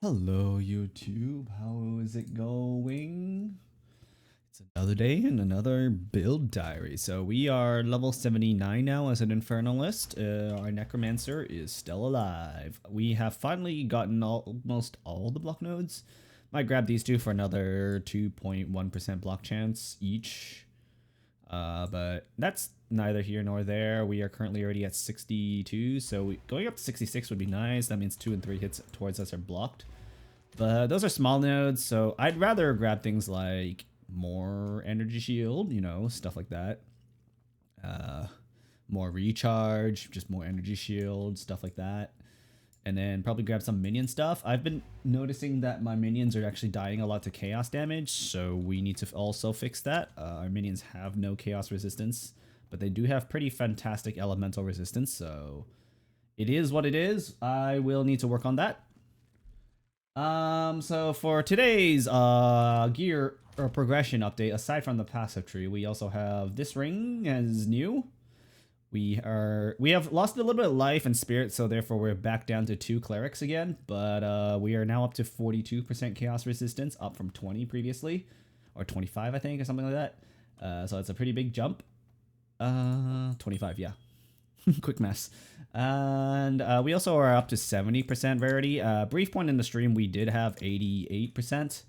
Hello, YouTube. How is it going? It's another day and another build diary. So we are level 79 now as an Infernalist. Our Necromancer is still alive. We have finally gotten almost all the block nodes. Might grab these two for another 2.1% block chance each. But that's neither here nor there. We are currently already at 62, so going up to 66 would be nice. That means 2 and 3 hits towards us are blocked. But those are small nodes, so I'd rather grab things like more energy shield, you know, stuff like that. More recharge, just more energy shield, stuff like that. And then probably grab some minion stuff. I've been noticing that my minions are actually dying a lot to chaos damage, so we need to also fix that. Our minions have no chaos resistance, but they do have pretty fantastic elemental resistance, so it is what it is. I will need to work on that. So for today's gear or progression update, aside from the passive tree, we also have this ring as new. We have lost a little bit of life and spirit, so therefore we're back down to 2 clerics again. But we are now up to 42% chaos resistance, up from 20 previously, or 25 I think, or something like that. So it's a pretty big jump. 25, yeah. Quick maths. And we also are up to 70% rarity. Brief point in the stream, we did have 88%.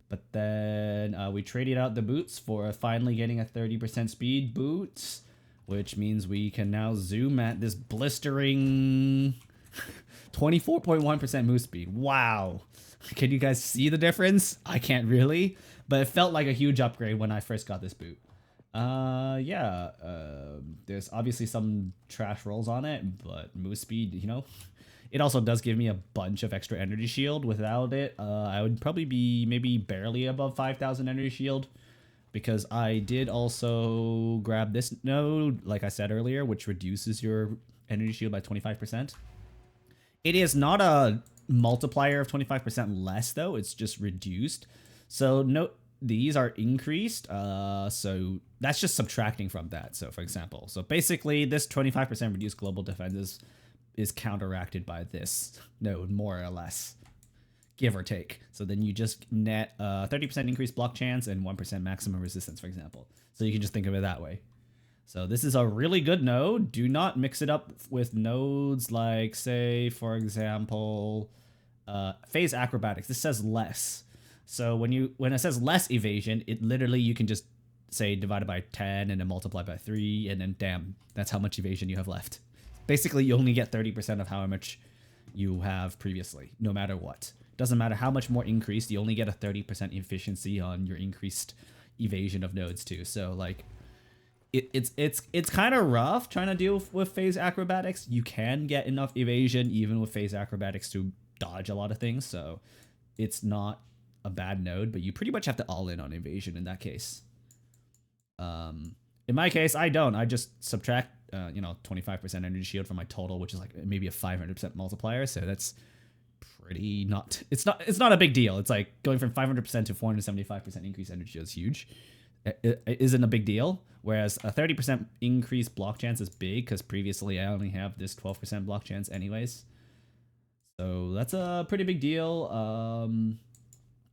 But then we traded out the boots for finally getting a 30% speed boots, which means we can now zoom at this blistering 24.1% move speed. Wow. Can you guys see the difference? I can't really, but it felt like a huge upgrade when I first got this boot. Yeah, there's obviously some trash rolls on it, but move speed, you know, it also does give me a bunch of extra energy shield. Without it, I would probably be maybe barely above 5,000 energy shield, because I did also grab this node, like I said earlier, which reduces your energy shield by 25%. It is not a multiplier of 25% less, though. It's just reduced. So no, these are increased. So that's just subtracting from that. So for example, so basically this 25% reduced global defense is counteracted by this node, more or less, give or take. So then you just net 30% increased block chance and 1% maximum resistance, for example. So you can just think of it that way. So this is a really good node. Do not mix it up with nodes like, say, for example, phase acrobatics. This says less. So when it says less evasion, it literally, you can just say divided by 10 and then multiply by 3, and then damn, that's how much evasion you have left. Basically, you only get 30% of how much you have previously, no matter what. Doesn't matter how much more increased, you only get a 30% efficiency on your increased evasion of nodes too. So like, it's kind of rough trying to deal with phase acrobatics. You can get enough evasion even with phase acrobatics to dodge a lot of things, so it's not a bad node, but you pretty much have to all in on evasion in that case. In my case, I don't. I just subtract, 25% energy shield from my total, which is like maybe a 500% multiplier. So that's pretty not. It's not a big deal. It's like going from 500% to 475% increase energy shield is huge. It isn't a big deal. Whereas a 30% increase block chance is big, because previously I only have this 12% block chance anyways. So that's a pretty big deal.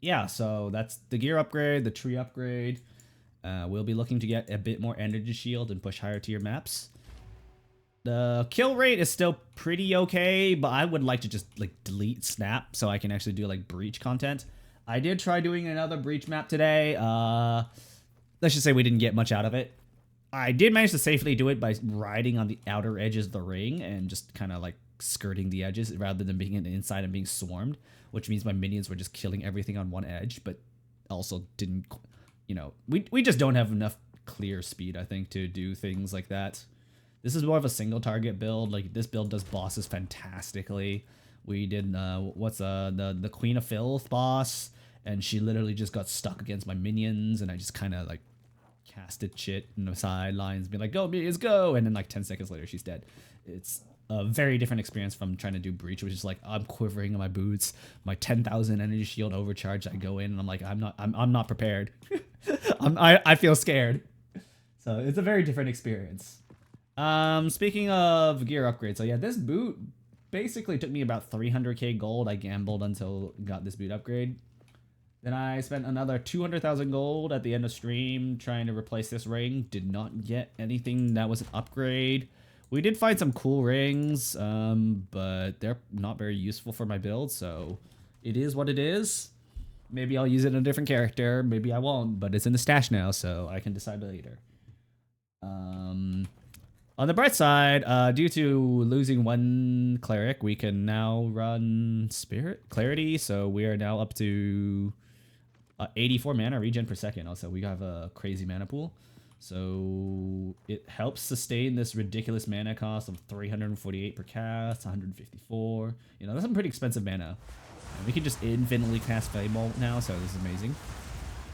Yeah, so that's the gear upgrade, the tree upgrade. We'll be looking to get a bit more energy shield and push higher tier maps. The kill rate is still pretty okay, but I would like to just like delete snap so I can actually do like breach content. I did try doing another breach map today. Let's just say we didn't get much out of it. I did manage to safely do it by riding on the outer edges of the ring and just kind of like skirting the edges rather than being inside and being swarmed, which means my minions were just killing everything on one edge, but also didn't, we just don't have enough clear speed, I think, to do things like that. This is more of a single target build. Like, this build does bosses fantastically. We did the Queen of Filth boss, and she literally just got stuck against my minions, and I just kind of like casted shit in the sidelines, be like, go minions, go, and then like 10 seconds later she's dead. It's a very different experience from trying to do breach, which is like, I'm quivering in my boots, my 10,000 energy shield overcharged, I go in and I'm like, I'm not prepared. I feel scared. So it's a very different experience. Speaking of gear upgrades, so yeah, this boot basically took me about 300k gold. I gambled until got this boot upgrade. Then I spent another 200,000 gold at the end of stream trying to replace this ring. Did not get anything that was an upgrade. We did find some cool rings, but they're not very useful for my build, so it is what it is. Maybe I'll use it in a different character. Maybe I won't, but it's in the stash now, so I can decide later. On the bright side, due to losing one cleric, we can now run Spirit Clarity, so we are now up to 84 mana regen per second. Also, we have a crazy mana pool, so it helps sustain this ridiculous mana cost of 348 per cast, 154. You know, that's some pretty expensive mana. And we can just infinitely cast Feybolt now, so this is amazing.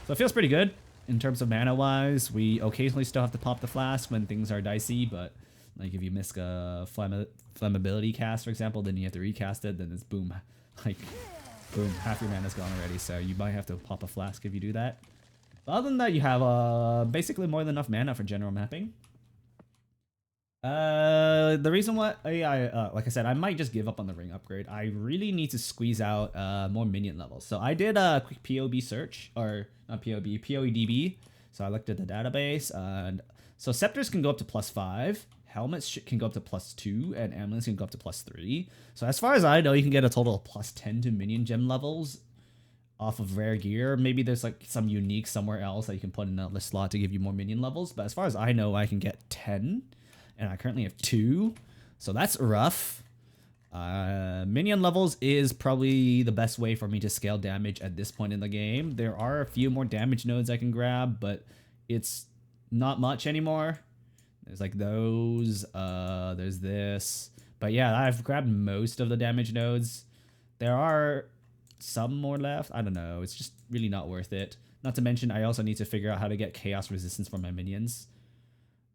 So it feels pretty good in terms of mana wise. We occasionally still have to pop the flask when things are dicey, but like if you miss a flammability cast, for example, then you have to recast it, then it's boom, like boom, half your mana's gone already, so you might have to pop a flask if you do that. But other than that, you have basically more than enough mana for general mapping. The reason why like I said, I might just give up on the ring upgrade. I really need to squeeze out more minion levels. So I did a quick POB search, or not POB, POEDB. So I looked at the database, and so scepters can go up to +5, helmets can go up to +2, and amulets can go up to +3. So as far as I know, you can get a total of +10 to minion gem levels off of rare gear. Maybe there's like some unique somewhere else that you can put in a slot to give you more minion levels. But as far as I know, I can get 10. And I currently have 2, so that's rough. Minion levels is probably the best way for me to scale damage at this point in the game. There are a few more damage nodes I can grab, but it's not much anymore. There's like those, there's this. But yeah, I've grabbed most of the damage nodes. There are some more left. I don't know. It's just really not worth it. Not to mention, I also need to figure out how to get chaos resistance for my minions.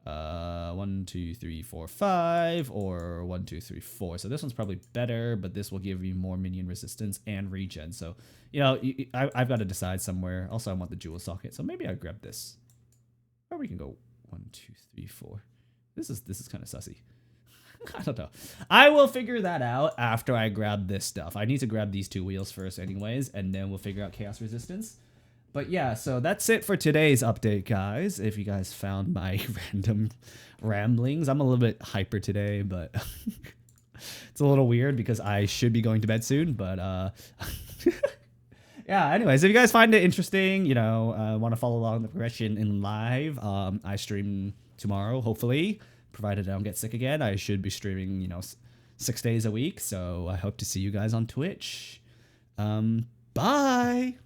1, 2, 3, 4, 5, or 1, 2, 3, 4. So this one's probably better, but this will give you more minion resistance and regen. So, you know, I've got to decide somewhere. Also, I want the jewel socket, so maybe I grab this. Or we can go 1, 2, 3, 4. This is kind of sussy. I don't know. I will figure that out after I grab this stuff. I need to grab these 2 wheels first anyways, and then we'll figure out chaos resistance. But yeah, so that's it for today's update, guys. If you guys found my random ramblings, I'm a little bit hyper today, but it's a little weird because I should be going to bed soon. But yeah, anyways, if you guys find it interesting, you know, want to follow along the progression in live, I stream tomorrow, hopefully, provided I don't get sick again. I should be streaming, you know, 6 days a week. So I hope to see you guys on Twitch. Bye.